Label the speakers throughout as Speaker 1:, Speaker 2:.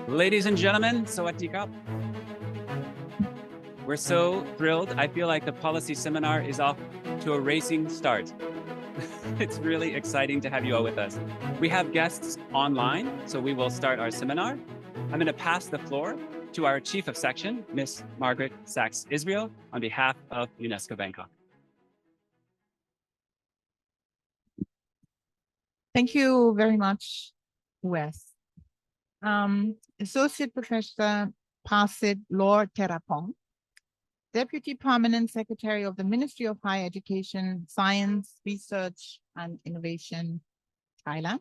Speaker 1: Ladies and gentlemen, Sawadee Krap. We're so thrilled. I feel like the policy seminar is off to a racing start. It's really exciting to have you all with us. We have guests online, so we will start our seminar. I'm going to pass the floor to our Chief of Section, Ms. Margaret Sachs-Israel, on behalf of UNESCO Bangkok.
Speaker 2: Thank you very much, Wes. Associate Professor Pasit Lord Terapong, Deputy Permanent Secretary of the Ministry of Higher Education, Science, Research and Innovation, Thailand.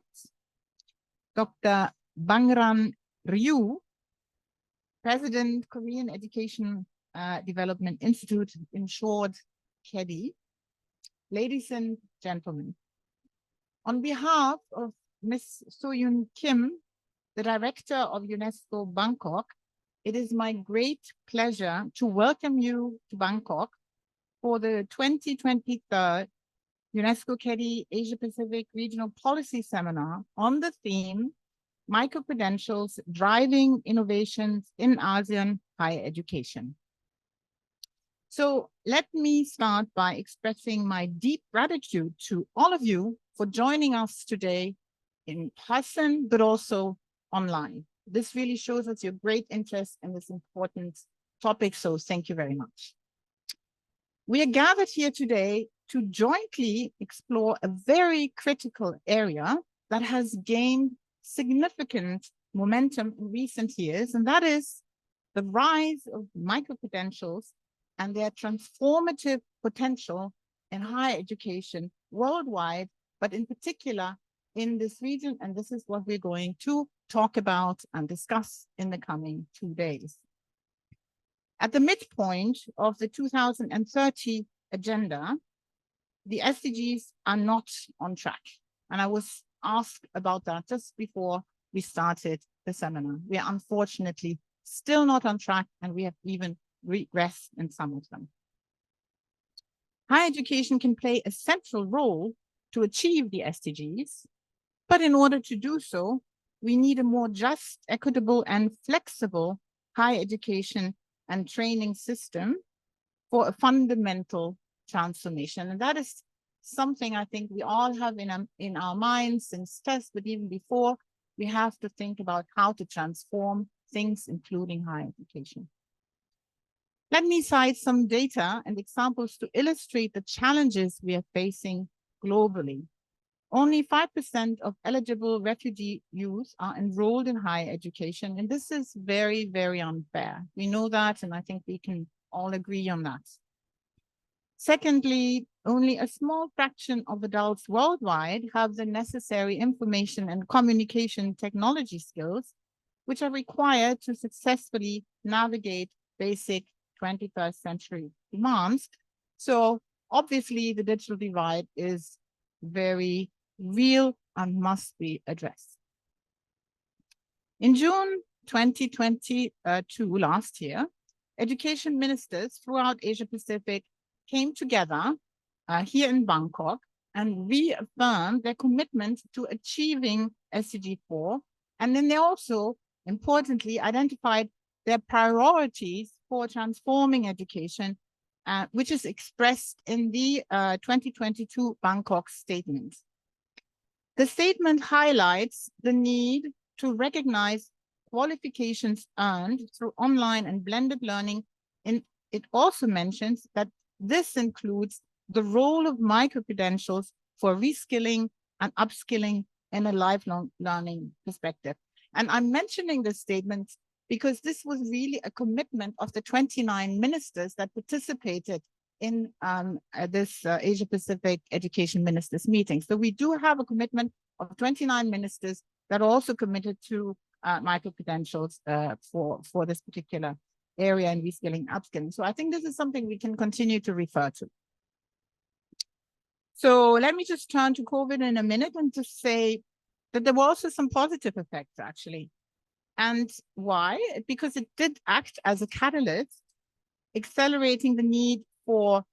Speaker 2: Dr. Bangran Ryu, President, Korean Education Development Institute, in short, KEDI. Ladies and gentlemen, on behalf of Ms. So-Yoon Kim, the Director of UNESCO Bangkok, it is my great pleasure to welcome you to Bangkok for the 2023 UNESCO-KEDI Asia-Pacific Regional Policy Seminar on the theme, Micro-Credentials Driving Innovations in ASEAN Higher Education. So let me start by expressing my deep gratitude to all of you for joining us today in person, but also online. This really shows us your great interest in this important topic, so thank you very much. We are gathered here today to jointly explore a very critical area that has gained significant momentum in recent years, and that is the rise of micro-credentials and their transformative potential in higher education worldwide, but in particular in this region, and this is what we're going to talk about and discuss in the coming 2 days. At the midpoint of the 2030 agenda, the SDGs are not on track. And I was asked about that just before we started the seminar. We are unfortunately still not on track, and we have even regressed in some of them. Higher education can play a central role to achieve the SDGs, but in order to do so, we need a more just, equitable, and flexible higher education and training system for a fundamental transformation. And that is something I think we all have in our minds since TESS, but even before, we have to think about how to transform things, including higher education. Let me cite some data and examples to illustrate the challenges we are facing globally. Only 5% of eligible refugee youth are enrolled in higher education, and this is very, very unfair. We know that, and I think we can all agree on that. Secondly, only a small fraction of adults worldwide have the necessary information and communication technology skills, which are required to successfully navigate basic 21st century demands. So obviously the digital divide is very real and must be addressed. In June 2022, last year, education ministers throughout Asia Pacific came together here in Bangkok and reaffirmed their commitment to achieving SDG 4. And then they also, importantly, identified their priorities for transforming education, which is expressed in the 2022 Bangkok statement. The statement highlights the need to recognize qualifications earned through online and blended learning, and it also mentions that this includes the role of micro-credentials for reskilling and upskilling in a lifelong learning perspective. And I'm mentioning this statement because this was really a commitment of the 29 ministers that participated in this Asia-Pacific Education Ministers meeting. So we do have a commitment of 29 ministers that are also committed to micro-credentials for this particular area in reskilling, upskilling. So I think this is something we can continue to refer to. So let me just turn to COVID in a minute and just say that there were also some positive effects, actually. And why? Because it did act as a catalyst, accelerating the need for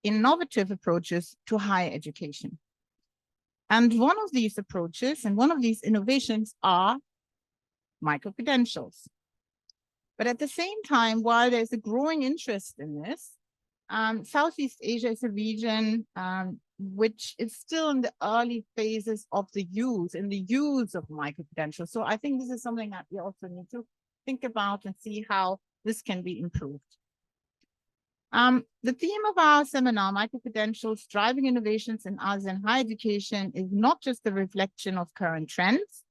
Speaker 2: innovative approaches to higher education. And one of these approaches and one of these innovations are micro-credentials. But at the same time, while there's a growing interest in this, Southeast Asia is a region which is still in the early phases of the use of micro-credentials. So I think this is something that we also need to think about and see how this can be improved. The theme of our seminar, Micro-Credentials, Driving Innovations in ASEAN Higher Education, is not just a reflection of current trends,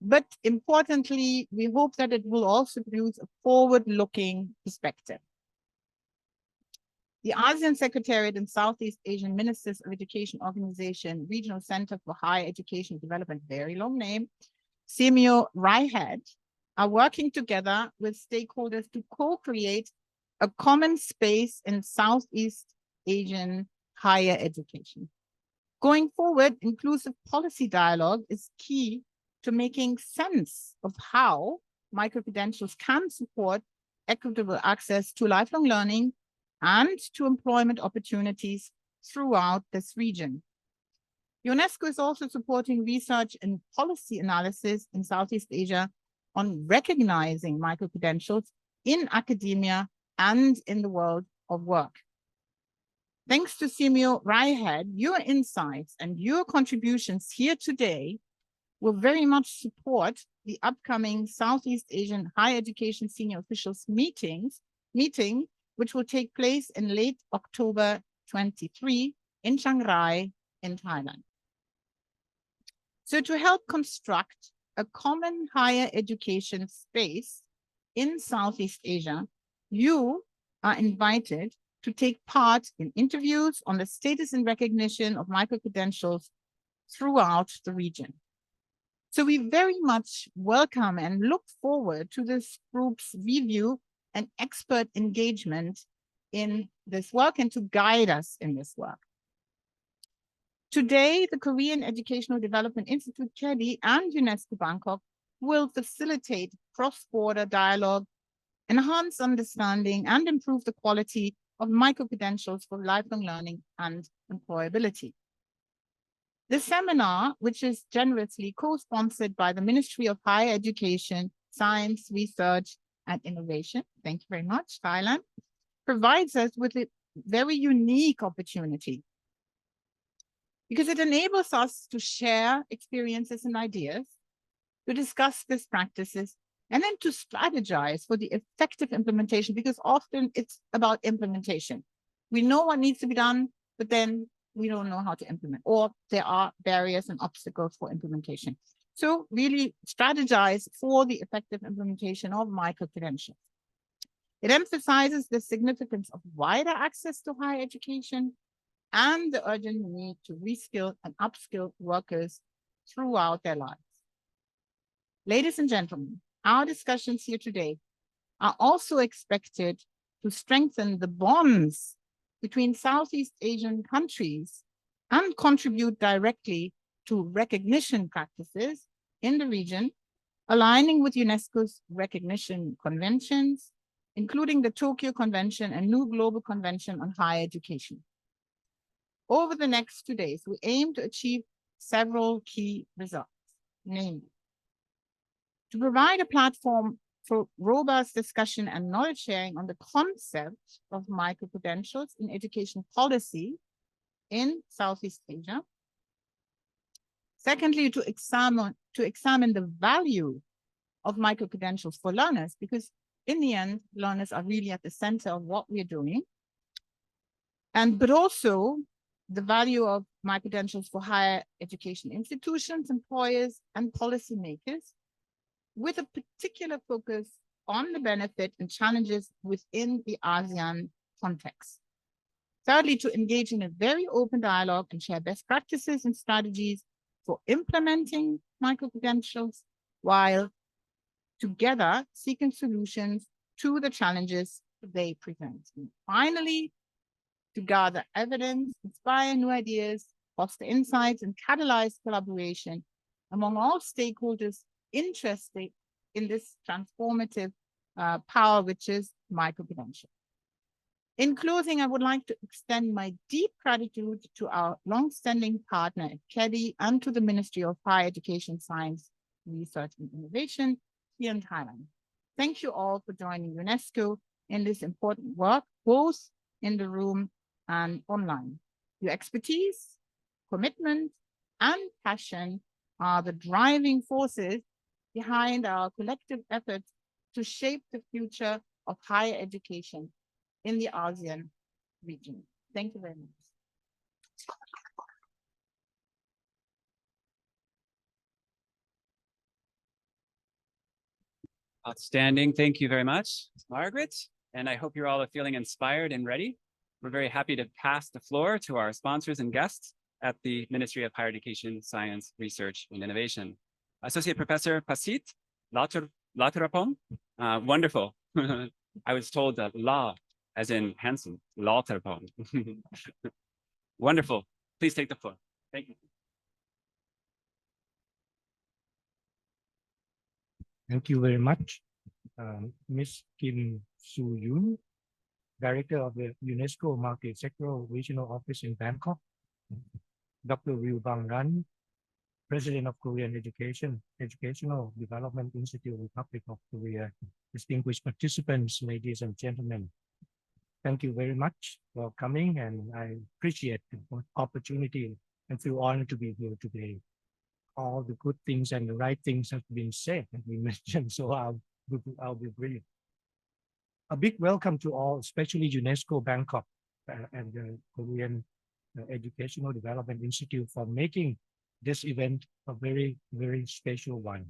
Speaker 2: but importantly, we hope that it will also produce a forward-looking perspective. The ASEAN Secretariat and Southeast Asian Ministers of Education Organization Regional Center for Higher Education Development, very long name, CMEO RIHED, are working together with stakeholders to co-create a common space in Southeast Asian higher education. Going forward, inclusive policy dialogue is key to making sense of how micro-credentials can support equitable access to lifelong learning and to employment opportunities throughout this region. UNESCO is also supporting research and policy analysis in Southeast Asia on recognizing micro-credentials in academia and in the world of work. Thanks to CMEO RIHED, your insights and your contributions here today will very much support the upcoming Southeast Asian Higher Education Senior Officials meeting, which will take place in late October 23 in Chiang Rai in Thailand. So to help construct a common higher education space in Southeast Asia, you are invited to take part in interviews on the status and recognition of micro-credentials throughout the region. So we very much welcome and look forward to this group's review and expert engagement in this work and to guide us in this work. Today, the Korean Educational Development Institute, KEDI, and UNESCO Bangkok will facilitate cross-border dialogue, enhance understanding, and improve the quality of micro-credentials for lifelong learning and employability. The seminar, which is generously co-sponsored by the Ministry of Higher Education, Science, Research, and Innovation, thank you very much, Thailand, provides us with a very unique opportunity because it enables us to share experiences and ideas, to discuss best practices, and then to strategize for the effective implementation, because often it's about implementation. We know what needs to be done, but then we don't know how to implement, or there are barriers and obstacles for implementation. So really strategize for the effective implementation of micro-credentials. It emphasizes the significance of wider access to higher education and the urgent need to reskill and upskill workers throughout their lives. Ladies and gentlemen, our discussions here today are also expected to strengthen the bonds between Southeast Asian countries and contribute directly to recognition practices in the region, aligning with UNESCO's recognition conventions, including the Tokyo Convention and new Global Convention on Higher Education. Over the next 2 days, we aim to achieve several key results, namely, to provide a platform for robust discussion and knowledge sharing on the concept of micro-credentials in education policy in Southeast Asia. Secondly, to examine the value of micro-credentials for learners, because in the end, learners are really at the center of what we're doing. But also the value of micro-credentials for higher education institutions, employers, and policymakers, with a particular focus on the benefit and challenges within the ASEAN context. Thirdly, to engage in a very open dialogue and share best practices and strategies for implementing micro-credentials, while together seeking solutions to the challenges they present. And finally, to gather evidence, inspire new ideas, foster insights, and catalyze collaboration among all stakeholders interested in this transformative power, which is micro-credential. In closing, I would like to extend my deep gratitude to our long-standing partner at KEDI and to the Ministry of Higher Education, Science, Research, and Innovation here in Thailand. Thank you all for joining UNESCO in this important work, both in the room and online. Your expertise, commitment, and passion are the driving forces behind our collective efforts to shape the future of higher education in the ASEAN region. Thank you very much.
Speaker 1: Outstanding. Thank you very much, Margaret. And I hope you're all feeling inspired and ready. We're very happy to pass the floor to our sponsors and guests at the Ministry of Higher Education, Science, Research, and Innovation. Associate Professor Pasit Laturapong. Wonderful. I was told that law, as in handsome, Laturapong. Wonderful. Please take the floor. Thank you.
Speaker 3: Thank you very much, Ms. Kim Soo-yoon, Director of the UNESCO Multi-Sectoral Regional Office in Bangkok, Dr. Will Bang Ran, President of Korean Educational Development Institute, Republic of Korea, distinguished participants, ladies and gentlemen. Thank you very much for coming, and I appreciate the opportunity and feel honored to be here today. All the good things and the right things have been said and we mentioned, so I'll be brief. A big welcome to all, especially UNESCO Bangkok and the Korean Educational Development Institute for making this event a very, very special one.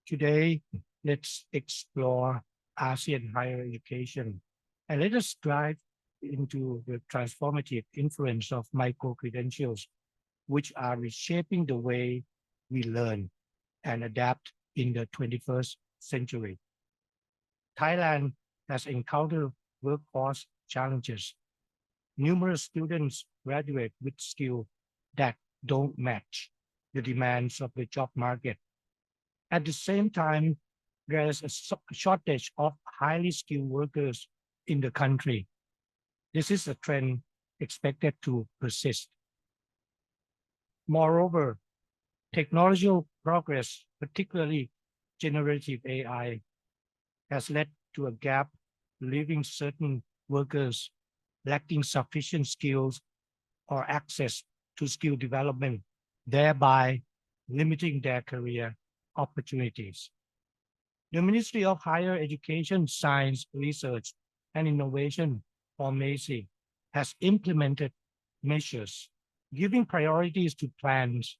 Speaker 3: Today, let's explore ASEAN higher education and let us dive into the transformative influence of micro-credentials, which are reshaping the way we learn and adapt in the 21st century. Thailand has encountered workforce challenges. Numerous students graduate with skills that don't match the demands of the job market. At the same time, there is a shortage of highly skilled workers in the country. This is a trend expected to persist. Moreover, technological progress, particularly generative AI, has led to a gap, leaving certain workers lacking sufficient skills or access to skill development, thereby limiting their career opportunities. The Ministry of Higher Education, Science, Research, and Innovation, or MESI, has implemented measures giving priorities to plans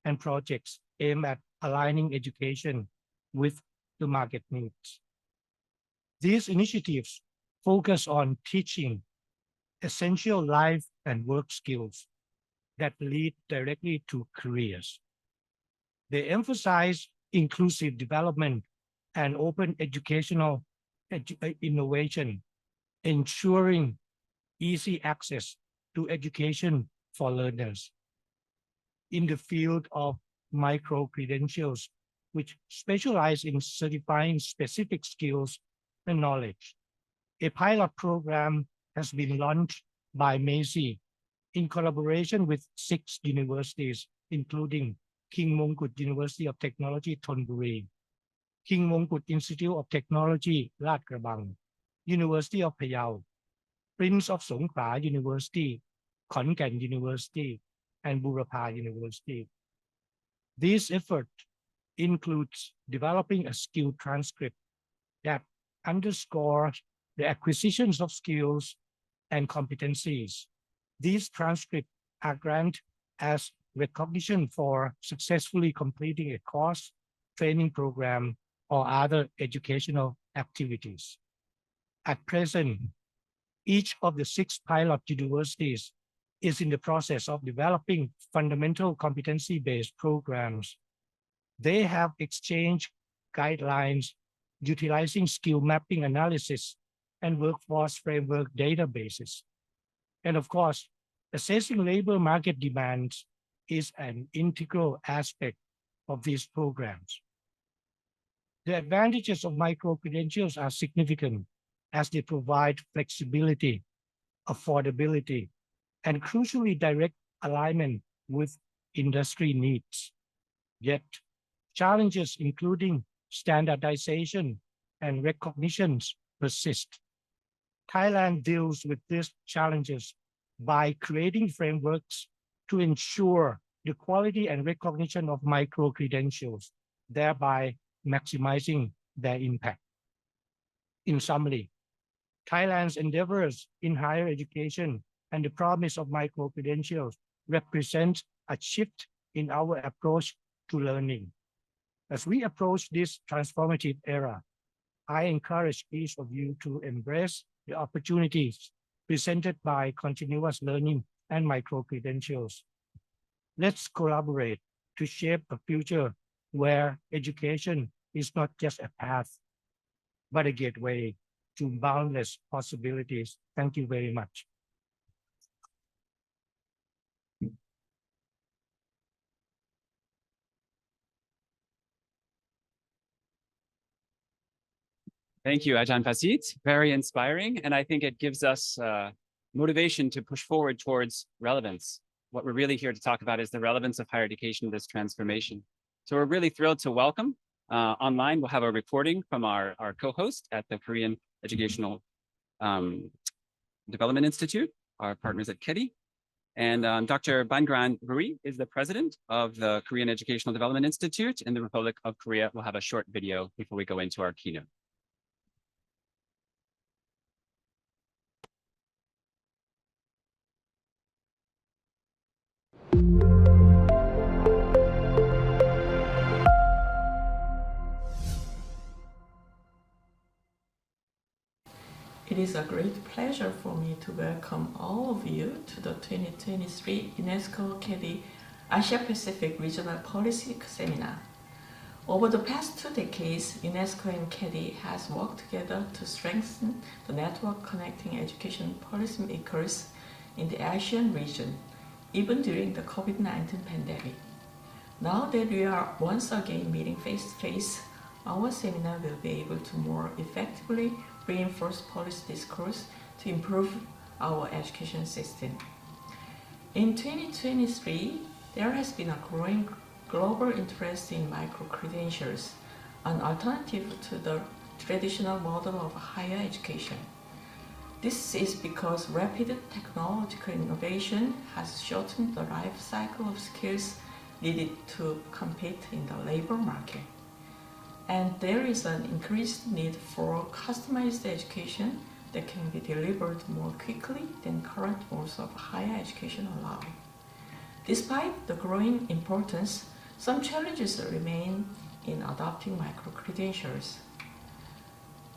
Speaker 3: and projects aimed at aligning education with the market needs. These initiatives focus on teaching essential life and work skills that lead directly to careers. They emphasize inclusive development and open educational innovation, ensuring easy access to education for learners. In the field of micro-credentials, which specialize in certifying specific skills and knowledge, a pilot program has been launched by MESI in collaboration with 6 universities, including King Mongkut University of Technology, Thonburi, King Mongkut Institute of Technology, Lat Krabang, University of Phayao, Prince of Songkhla University, Khon Kaen University, and Burapha University. This effort includes developing a skill transcript that underscores the acquisitions of skills and competencies. These transcripts are granted as recognition for successfully completing a course, training program, or other educational activities. At present, each of the 6 pilot universities is in the process of developing fundamental competency-based programs. They have exchanged guidelines utilizing skill mapping analysis and workforce framework databases. And of course, assessing labor market demands is an integral aspect of these programs. The advantages of micro-credentials are significant as they provide flexibility, affordability, and crucially direct alignment with industry needs. Yet, challenges including standardization and recognitions persist. Thailand deals with these challenges by creating frameworks to ensure the quality and recognition of micro-credentials, thereby maximizing their impact. In summary, Thailand's endeavors in higher education and the promise of micro-credentials represent a shift in our approach to learning. As we approach this transformative era, I encourage each of you to embrace the opportunities presented by continuous learning and micro-credentials. Let's collaborate to shape a future where education is not just a path, but a gateway to boundless possibilities. Thank you very much.
Speaker 1: Thank you, Ajahn Pasit. Very inspiring. And I think it gives us motivation to push forward towards relevance. What we're really here to talk about is the relevance of higher education in this transformation. So we're really thrilled to welcome online. We'll have a recording from our co-host at the Korean Educational Development Institute, our partners at KEDI. And Dr. Bangran Rui is the president of the Korean Educational Development Institute in the Republic of Korea. We'll have a short video before we go into our keynote.
Speaker 4: It is a great pleasure for me to welcome all of you to the 2023 UNESCO-KEDI Asia-Pacific Regional Policy Seminar. Over the past 2 decades, UNESCO and KEDI has worked together to strengthen the network connecting education policymakers in the ASEAN region, even during the COVID-19 pandemic. Now that we are once again meeting face-to-face, our seminar will be able to more effectively reinforce policy discourse to improve our education system. In 2023, there has been a growing global interest in micro-credentials, an alternative to the traditional model of higher education. This is because rapid technological innovation has shortened the life cycle of skills needed to compete in the labor market. And there is an increased need for customized education that can be delivered more quickly than current modes of higher education allow. Despite the growing importance, some challenges remain in adopting micro-credentials.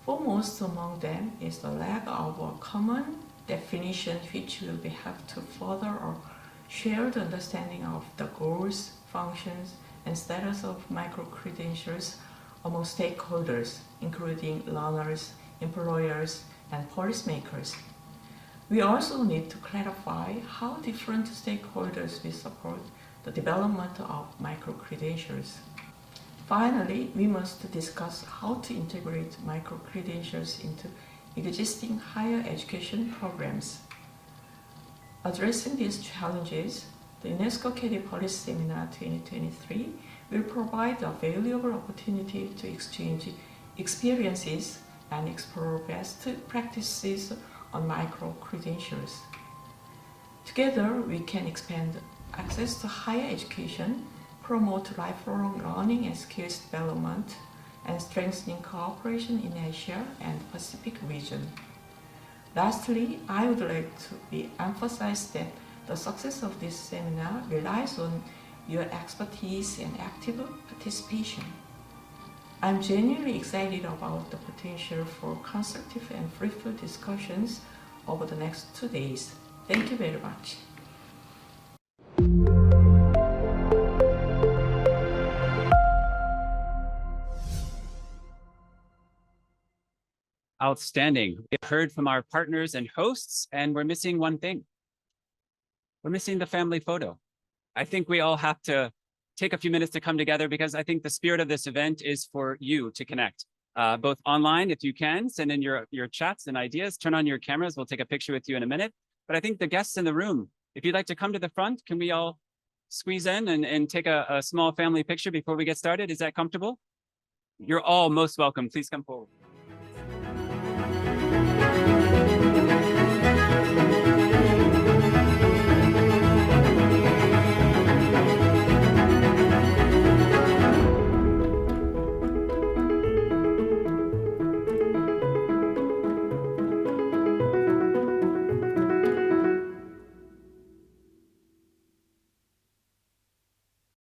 Speaker 4: Foremost among them is the lack of a common definition which will have to further a shared understanding of the goals, functions, and status of micro-credentials among stakeholders, including learners, employers, and policymakers. We also need to clarify how different stakeholders will support the development of micro-credentials. Finally, we must discuss how to integrate micro-credentials into existing higher education programs. Addressing these challenges, the UNESCO-KEDI Policy Seminar 2023 will provide a valuable opportunity to exchange experiences and explore best practices on micro-credentials. Together, we can expand access to higher education, promote lifelong learning and skills development, and strengthening cooperation in Asia and Pacific region. Lastly, I would like to emphasize that the success of this seminar relies on your expertise and active participation. I'm genuinely excited about the potential for constructive and fruitful discussions over the next 2 days. Thank you very much.
Speaker 1: Outstanding. We've heard from our partners and hosts, and we're missing one thing. We're missing the family photo. I think we all have to take a few minutes to come together because I think the spirit of this event is for you to connect, both online, if you can, send in your chats and ideas, turn on your cameras. We'll take a picture with you in a minute. But I think the guests in the room, if you'd like to come to the front, can we all squeeze in and take a small family picture before we get started? Is that comfortable? You're all most welcome. Please come forward.